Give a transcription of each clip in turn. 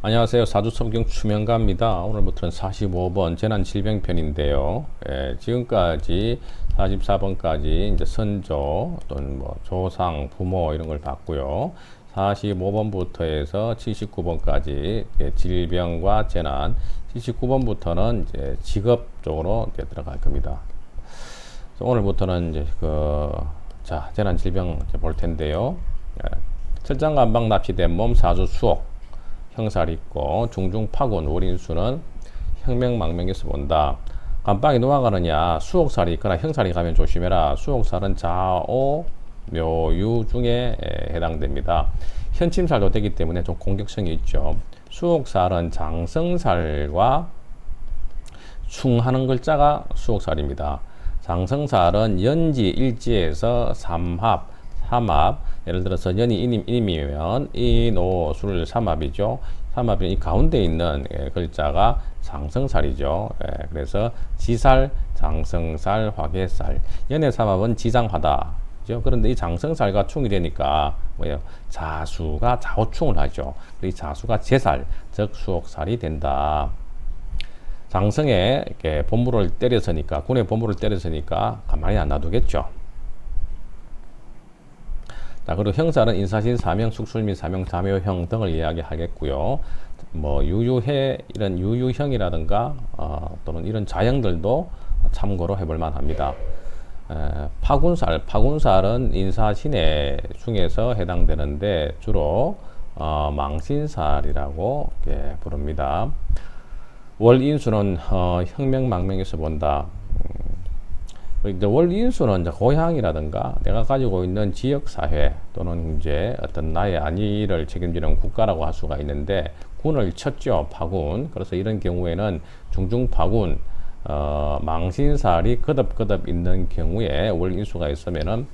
안녕하세요. 사주섬경 추명가입니다. 오늘부터는 45번 재난질병편인데요. 지금까지 44번까지 이제 선조 또는 뭐 조상, 부모 이런 걸 봤고요. 45번부터 해서 79번까지 질병과 재난, 79번부터는 이제 직업 쪽으로 이제 들어갈 겁니다. 오늘부터는 이제 재난질병 볼 텐데요. 철장간방 납치된 몸 사주 수옥 형살이 있고 중중파군 월인수는 혁명망명에서 본다. 간방이 넘어가느냐 수옥살이 있거나 형살이 가면 조심해라. 수옥살은 자오 묘유 중에 해당됩니다. 현침살도 되기 때문에 좀 공격성이 있죠. 수옥살은 장성살과 충하는 글자가 수옥살입니다. 장성살은 연지 일지에서 삼합, 삼합, 예를 들어서 연이 인임이면 인오술 삼합이죠. 삼합이 이 가운데 있는 글자가 장성살이죠. 그래서 지살, 장성살, 화개살. 연의 삼합은 지장하다. 그런데 이 장성살과 충이 되니까 뭐예요? 자수가 좌우충을 하죠. 이 자수가 제살, 즉 수옥살이 된다. 장성에 이렇게 본물을 때려서니까, 군의 본물을 때려서니까 가만히 안 놔두겠죠. 자, 그리고 형살은 인사신, 사명, 숙술민, 사명, 자묘형 등을 이야기하겠고요. 뭐 유유해 이런 유유형이라든가 또는 이런 자형들도 참고로 해볼 만합니다. 파군살, 파군살은 인사신의 중에서 해당되는데 주로 망신살이라고 부릅니다. 월인수는 혁명망명에서 본다. 이제 월인수는 이제 고향이라든가 내가 가지고 있는 지역사회 또는 이제 어떤 나의 안위를 책임지는 국가라고 할 수가 있는데 군을 쳤죠. 파군. 그래서 이런 경우에는 중중파군 망신살이 거듭거듭 있는 경우에 월인수가 있으면은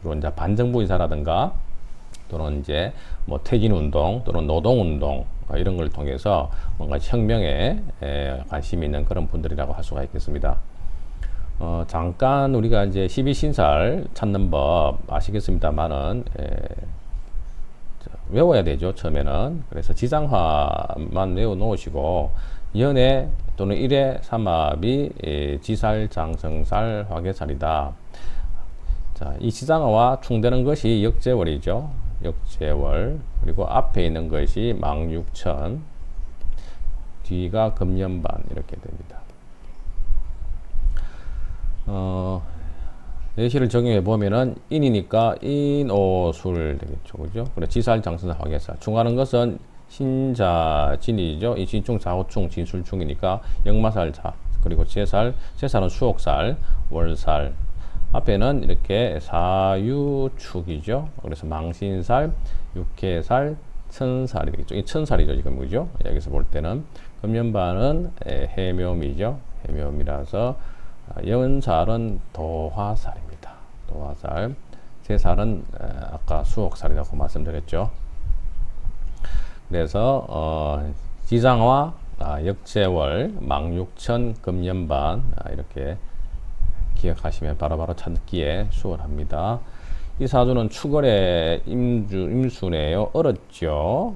주로 이제 반정부 인사라든가 또는 이제 뭐 퇴진운동 또는 노동운동 이런 걸 통해서 뭔가 혁명에 관심이 있는 그런 분들이라고 할 수가 있겠습니다. 잠깐 우리가 이제 12신살 찾는 법 아시겠습니다만은 외워야 되죠. 처음에는. 그래서 지장화만 외워 놓으시고 연애 또는 일의 삼합이 지살, 장성살, 화개살이다. 자, 이 지장화와 충되는 것이 역재월이죠. 역재월. 그리고 앞에 있는 것이 망육천, 뒤가 금년반 이렇게 됩니다. 예시를 적용해 보면은 인이니까 인오술 되겠죠. 그죠? 그래, 지살, 장성살, 화개살. 충하는 것은 신자진이죠. 이 진충, 자호충, 진술충이니까 역마살, 자. 그리고 제살, 제살은 수옥살, 월살. 앞에는 이렇게 사유축이죠. 그래서 망신살, 육해살, 천살이 되겠죠. 이 천살이죠. 지금 그죠? 여기서 볼 때는 금년반은 해묘미죠. 해묘미라서 연살은 도화살입니다. 도화살. 제살은 아까 수옥살이라고 말씀드렸죠. 그래서 지장화, 역재월, 망육천, 금년반 이렇게 기억하시면 바로바로 찾기에 수월합니다. 이 사주는 추월의 임수네요. 얼었죠.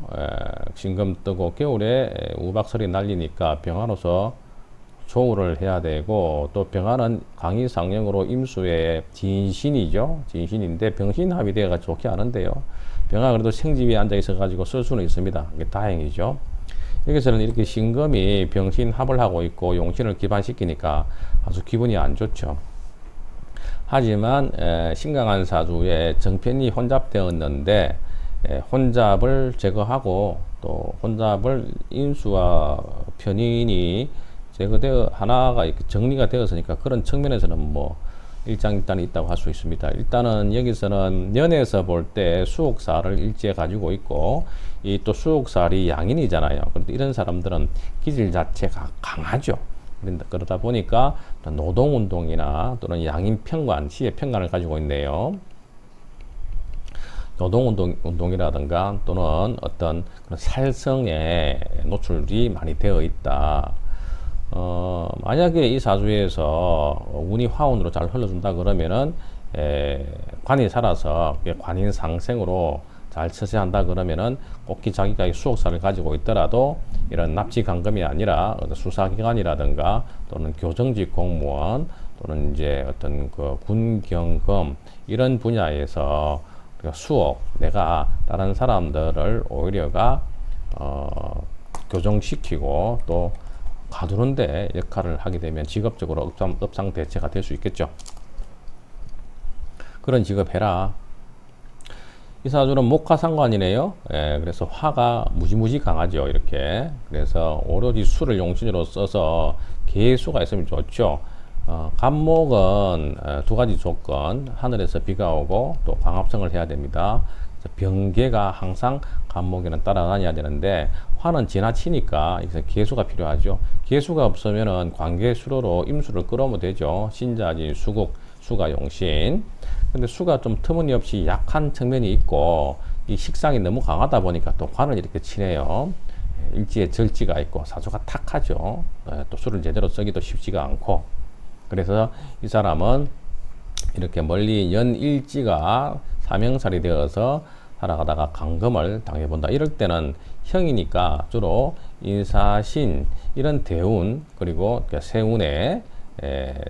진금 뜨고 겨울에 우박설이 날리니까 병화로서 조우를 해야 되고 또 병화는 강의상령으로 임수의 진신이죠. 진신인데 병신합이 되어가지고 좋지 않은데요. 병화가 그래도 생지위에 앉아 있어가지고 쓸 수는 있습니다. 이게 다행이죠. 여기서는 이렇게 신금이 병신합을 하고 있고 용신을 기반시키니까 아주 기분이 안 좋죠. 하지만 신강한 사주에 정편이 혼잡되었는데 혼잡을 제거하고 또 혼잡을 인수와 편인이 제거되어 하나가 정리가 되었으니까 그런 측면에서는 뭐 일장일단이 있다고 할 수 있습니다. 일단은 여기서는 연에서 볼 때 수옥살을 일지에 가지고 있고 이 또 수옥살이 양인이잖아요. 그런데 이런 사람들은 기질 자체가 강하죠. 그러다 보니까 노동운동이나 또는 양인평관, 시의 평관을 가지고 있네요. 노동운동이라든가 또는 어떤 그런 살성에 노출이 많이 되어 있다. 만약에 이 사주에서 운이 화운으로 잘 흘러준다 그러면은 관이 살아서 관인 상생으로 잘 처세한다 그러면은 꼭 자기가 수억사를 가지고 있더라도 이런 납치 강금이 아니라 수사기관이라든가 또는 교정직 공무원 또는 이제 어떤 그 군경검 이런 분야에서 수억 내가 다른 사람들을 오히려가 교정시키고 또 가두는데 역할을 하게 되면 직업적으로 업상 대체가 될 수 있겠죠. 그런 직업 해라. 이 사주는 목화상관이네요. 예, 그래서 화가 무지무지 강하죠. 이렇게. 그래서 오로지 수를 용신으로 써서 개수가 있으면 좋죠. 간목은 두 가지 조건. 하늘에서 비가 오고 또 광합성을 해야 됩니다. 병계가 항상 간목에는 따라다녀야 되는데 화는 지나치니까 여기서 개수가 필요하죠. 개수가 없으면은 관계수로로 임수를 끌어오면 되죠. 신자진, 수국, 수가 용신. 근데 수가 좀 터무니없이 약한 측면이 있고 이 식상이 너무 강하다 보니까 또 관을 이렇게 치네요. 일지에 절지가 있고 사주가 탁하죠. 또 수를 제대로 쓰기도 쉽지가 않고 그래서 이 사람은 이렇게 멀리 연일지가 사명살이 되어서 살아가다가 강금을 당해본다. 이럴 때는 형이니까 주로 인사신 이런 대운 그리고 세운에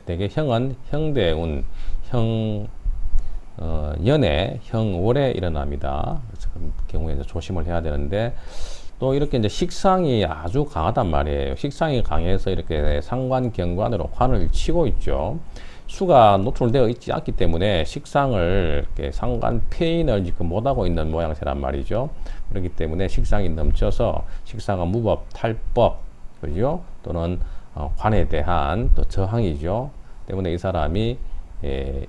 대개 형은 형대운 연애, 형월에 일어납니다. 그래서 그 경우에 이제 조심을 해야 되는데 또 이렇게 이제 식상이 아주 강하단 말이에요. 식상이 강해서 이렇게 상관, 경관으로 관을 치고 있죠. 수가 노출되어 있지 않기 때문에 식상을 이렇게 상관 폐인을 지금 못하고 있는 모양새란 말이죠. 그렇기 때문에 식상이 넘쳐서 식상은 무법, 탈법, 그죠? 또는 관에 대한 또 저항이죠. 때문에 이 사람이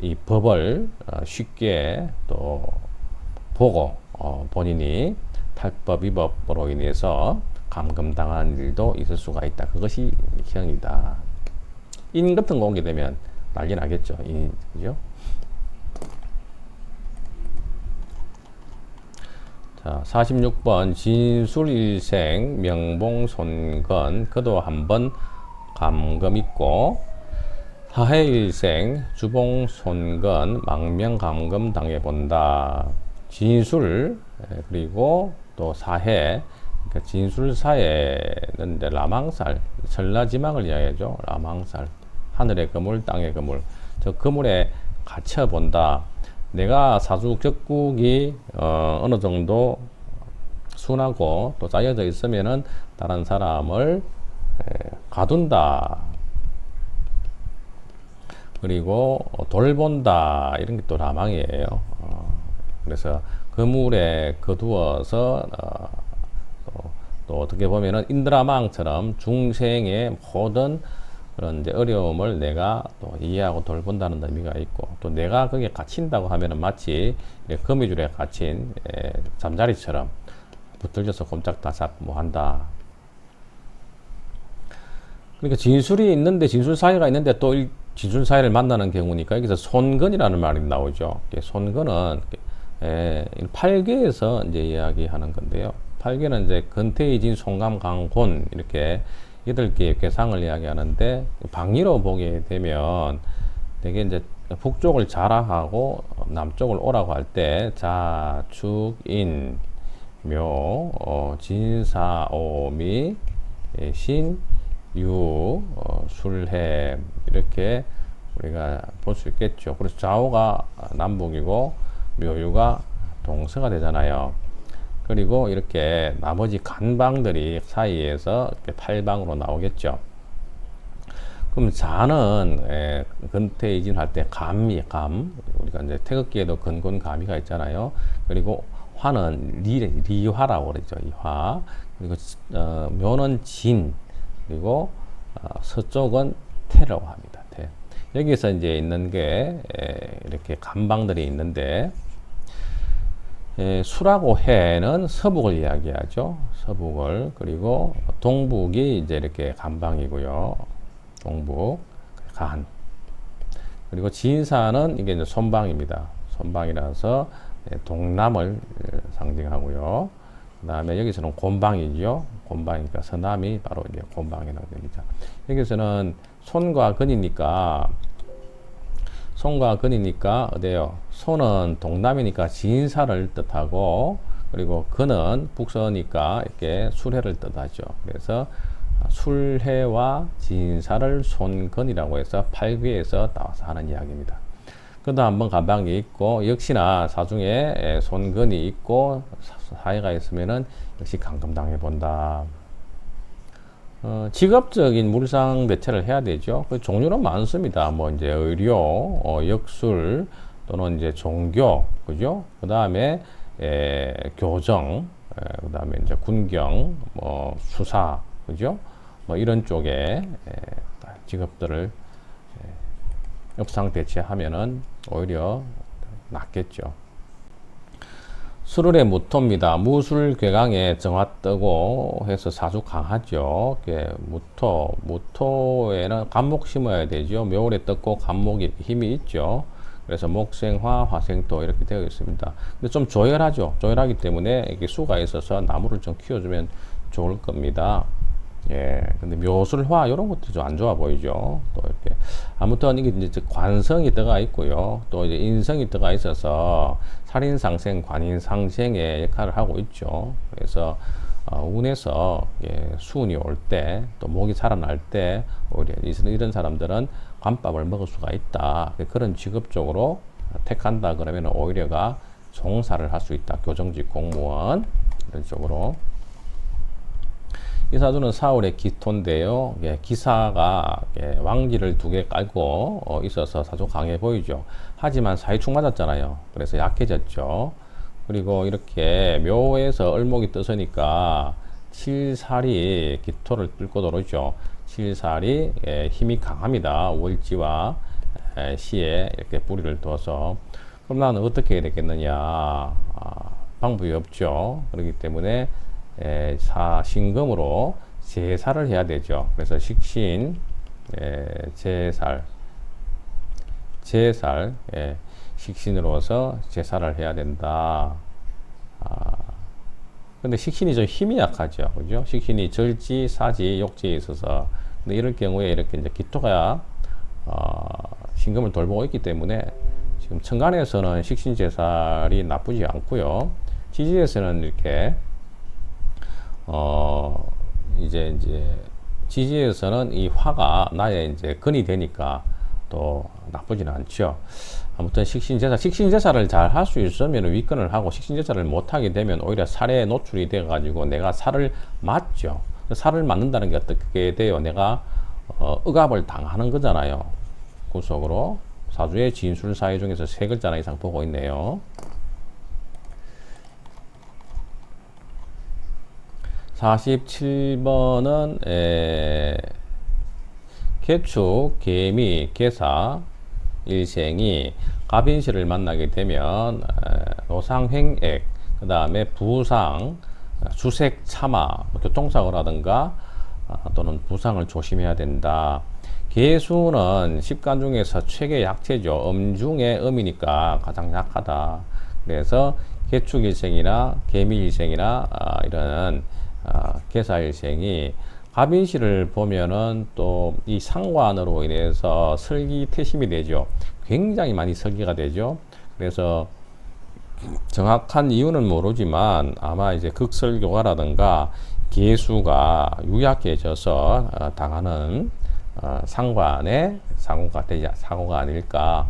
이 법을 쉽게 또 보고 본인이 탈법, 위법으로 인해서 감금당한 일도 있을 수가 있다. 그것이 형이다. 인 같은 거 오게 되면 난리 나겠죠. 그죠? 자, 46번 진술일생 명봉손건 그도 한번 감금 있고 사해일생 주봉손건 망명감금 당해본다. 진술 그리고 또 사해 그러니까 진술사해는 라망살 전라지망을 이야기하죠. 라망살 하늘의 그물 땅의 그물 저 그물에 갇혀본다. 내가 사주 격국이 어느 정도 순하고 또 짜여져 있으면은 다른 사람을 가둔다. 그리고 돌본다. 이런 게 또 라망이에요. 그래서 그물에 거두어서 또 어떻게 보면은 인드라망처럼 중생의 모든 그런 이제 어려움을 내가 또 이해하고 돌본다는 의미가 있고 또 내가 거기에 갇힌다고 하면은 마치 거미줄에 갇힌 잠자리처럼 붙들려서 꼼짝다삭 뭐 한다. 그러니까 진술이 있는데 진술 사이가 있는데 또 진술 사이를 만나는 경우니까 여기서 손건이라는 말이 나오죠. 손건은 팔계에서 이제 이야기하는 건데요. 팔계는 이제 근태이진 송감강곤 이렇게 8개의 괴상을 이야기하는데 방위로 보게 되면 되게 이제 북쪽을 자라하고 남쪽을 오라고 할 때 자, 축, 인, 묘, 진사, 오미, 신, 유, 술해 이렇게 우리가 볼 수 있겠죠. 그래서 좌우가 남북이고 묘유가 동서가 되잖아요. 그리고 이렇게 나머지 간방들이 사이에서 이렇게 팔방으로 나오겠죠. 그럼 자는 근태이진 할 때 감이 우리가 이제 태극기에도 근곤감이가 있잖아요. 그리고 화는 리화라고 그러죠. 이화. 그리고 묘는 진 그리고 서쪽은 태라고 합니다. 태. 여기서 이제 있는 게 이렇게 간방들이 있는데 수라고 해는 서북을 이야기하죠. 서북을. 그리고 동북이 이제 이렇게 간방이고요. 동북, 간. 그리고 진사는 이게 이제 손방입니다. 손방이라서 동남을 상징하고요. 그 다음에 여기서는 곤방이죠. 곤방이니까 서남이 바로 이제 곤방이라고 됩니다. 여기서는 손과 근이니까 손과 근이니까 어때요? 손은 동남이니까 진사를 뜻하고, 그리고 근은 북서니까 이렇게 술해를 뜻하죠. 그래서 술해와 진사를 손근이라고 해서 팔귀에서 나와서 하는 이야기입니다. 그도 한번 가방이 있고, 역시나 사중에 손근이 있고 사해가 있으면은 역시 감금당해 본다. 직업적인 물상 대체를 해야 되죠. 그 종류는 많습니다. 뭐 이제 의료, 역술 또는 이제 종교, 그죠? 그 다음에 교정, 그 다음에 이제 군경, 뭐 수사, 그죠? 뭐 이런 쪽에 직업들을 업상 대체하면은 오히려 낫겠죠. 수를의 무토입니다. 무술괴강에 정화뜨고 해서 사주 강하죠. 무토에는 간목 심어야 되죠. 묘월에 떴고 간목이 힘이 있죠. 그래서 목생화, 화생토 이렇게 되어 있습니다. 근데 좀 조열하죠. 조열하기 때문에 이게 수가 있어서 나무를 좀 키워주면 좋을 겁니다. 예, 근데 묘술화 이런 것도 좀 안 좋아 보이죠. 또 이렇게 아무튼 이게 이제 관성이 들어가 있고요. 또 이제 인성이 들어가 있어서 살인상생, 관인상생의 역할을 하고 있죠. 그래서 운에서 수운이 올 때, 또 목이 살아날 때 오히려 이런 사람들은 관밥을 먹을 수가 있다. 그런 직업적으로 택한다 그러면 오히려가 종사를 할 수 있다. 교정직 공무원 이런 쪽으로. 이 사주는 사월의 기토인데요. 기사가 왕지를 2개 깔고 있어서 사주 강해 보이죠. 하지만 사이축 맞았잖아요. 그래서 약해졌죠. 그리고 이렇게 묘에서 을목이 뜨서니까 칠살이 기토를 뚫고 들어오죠. 칠살이 힘이 강합니다. 월지와 시에 이렇게 뿌리를 둬서. 그럼 나는 어떻게 해야 되겠느냐? 방법이 없죠. 그렇기 때문에 신금으로 제살을 해야 되죠. 그래서 식신, 제살, 식신으로서 제살을 해야 된다. 근데 식신이 좀 힘이 약하죠. 그죠? 식신이 절지, 사지, 욕지에 있어서. 근데 이럴 경우에 이렇게 이제 기토가, 신금을 돌보고 있기 때문에 지금 천간에서는 식신 제살이 나쁘지 않고요. 지지에서는 이렇게 이제 지지에서는 이 화가 나의 이제 근이 되니까 또 나쁘지는 않죠. 아무튼 식신제사를 잘 할 수 있으면 위권을 하고, 식신제사를 못하게 되면 오히려 살에 노출이 돼 가지고 내가 살을 맞죠. 살을 맞는다는 게 어떻게 돼요? 내가 억압을 당하는 거잖아요. 구속으로. 사주의 진술사회 중에서 3글자나 이상 보고 있네요. 47번은 개축, 개미, 개사 일생이 갑인시를 만나게 되면 노상횡액, 그 다음에 부상, 주색, 참아, 교통사고라든가 또는 부상을 조심해야 된다. 개수는 10간 중에서 최대 약체죠. 음중의 음이니까 가장 약하다. 그래서 개축일생이나 개미일생이나 이런 개사일생이 갑인시를 보면은 또 이 상관으로 인해서 설기태심이 되죠. 굉장히 많이 설기가 되죠. 그래서 정확한 이유는 모르지만 아마 이제 극설교가라든가 개수가 유약해져서 당하는 상관의 사고가 아닐까